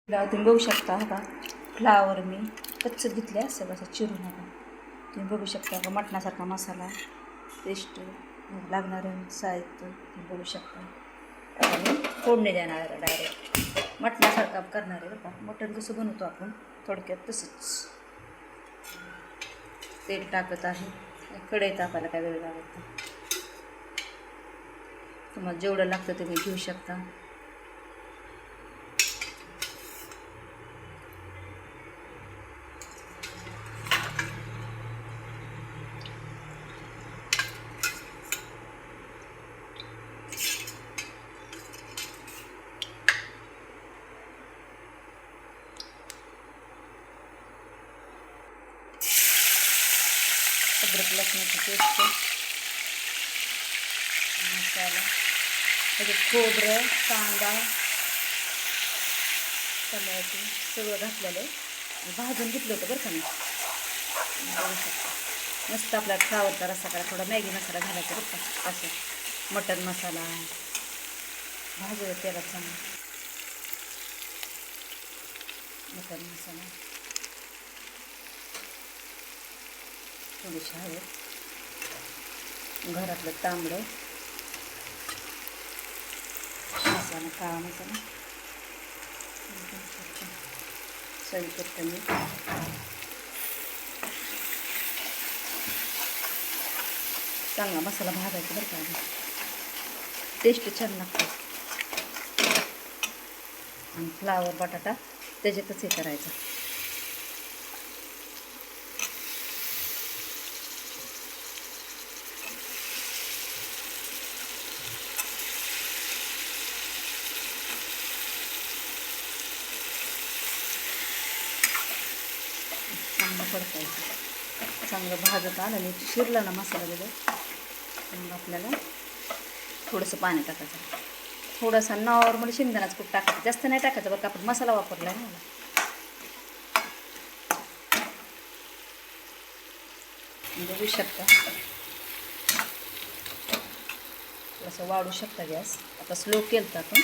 तुम्ही बघू शकता का फ्लावर मी कच्चं घेतले असं कसं चिरून नका. तुम्ही बघू शकता का मटणासारखा मसाला पेस्ट लागणारं साहित्य तुम्ही बघू शकता. आणि फोडणी देणार आहे डायरेक्ट मटणासारखा करणार आहे बरं का. मटण कसं बनवतो आपण थोडक्यात तसंच. तेल टाकत आहे. कढई तापायला काय वेळ लागत नाही. तुम्हाला जेवढं लागतं तुम्ही घेऊ शकता. अद्रक लसणाची पेस्ट मसाला त्याच्यात खोबरं कांदा टमॅटो सगळं घातलेलं आहे. भाजून घेतलं होतं बरं का मी. बघू शकता मस्त आपला फ्लावरचा रस्सा करा. थोडा मॅगी मसाला घालायचा बरं का. असं मटन मसाला भाजून तेलात चांगला मटन मसाला थोडीशी हळद घरातलं तांबडं मसाला काळा मसाला चवीपुरतं मीठ चांगला मसाला भाजायचा बरं का. टेस्ट छान लागते. आणि फ्लावर बटाटा त्याच्यातच हे करायचं. चांगलं पडतायचं. चांगलं भाजत आलं आणि शिरला ना मसाला गेला मग आपल्याला थोडंसं पाणी टाकायचं. थोडासा नॉर्मल शेंगदाण्याचं कूट टाकायचं. जास्त नाही टाकायचं बरं का. आपण मसाला वापरला आहे ना. बघू शकता थोडंसं वाढू शकता गॅस. आता स्लो केलं तर आपण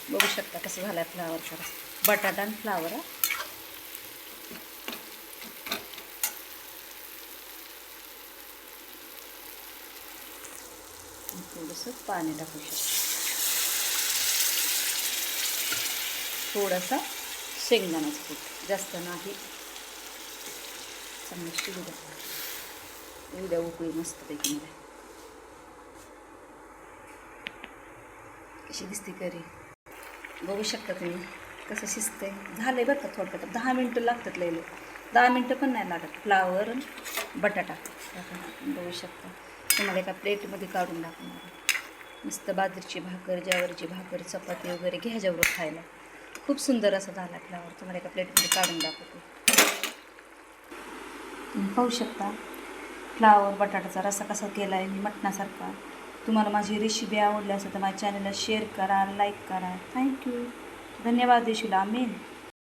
बघू शकता कसं झालं आहे फ्लावरचा रस्सा. बटाटा आणि फ्लावर थोडंसं पाणी टाकू शकतो. थोडासा शेंगदाण्याचं कूट जास्त नाही. चांगलं शिजू द्या. उद्या उकळी मस्तपैकी मध्ये कशी दिसते करी बघू शकता तुम्ही कसं शिजते. झालं आहे बरं का. थोडक्यात 10 मिनटं लागतात लयले. 10 मिनटं पण नाही लागत. फ्लावर बटाटा बघू शकता. तुम्हाला एका प्लेटमध्ये काढून दाखवणार. मस्त बाजरीची भाकर ज्वारीची भाकर चपाती वगैरे घ्या जेवढं खायला. खूप सुंदर असं झाला फ्लावर. तुम्हाला एका प्लेटमध्ये काढून दाखवतो. तुम्ही पाहू शकता फ्लावर बटाट्याचा रस्सा कसा केला आहे मी मटणासारखा. तुम्हाला माझी रेसिपी आवडली असेल तर माझ्या चॅनलला शेअर करा लाईक करा. थँक्यू. धन्यवाद देशील. आमेन.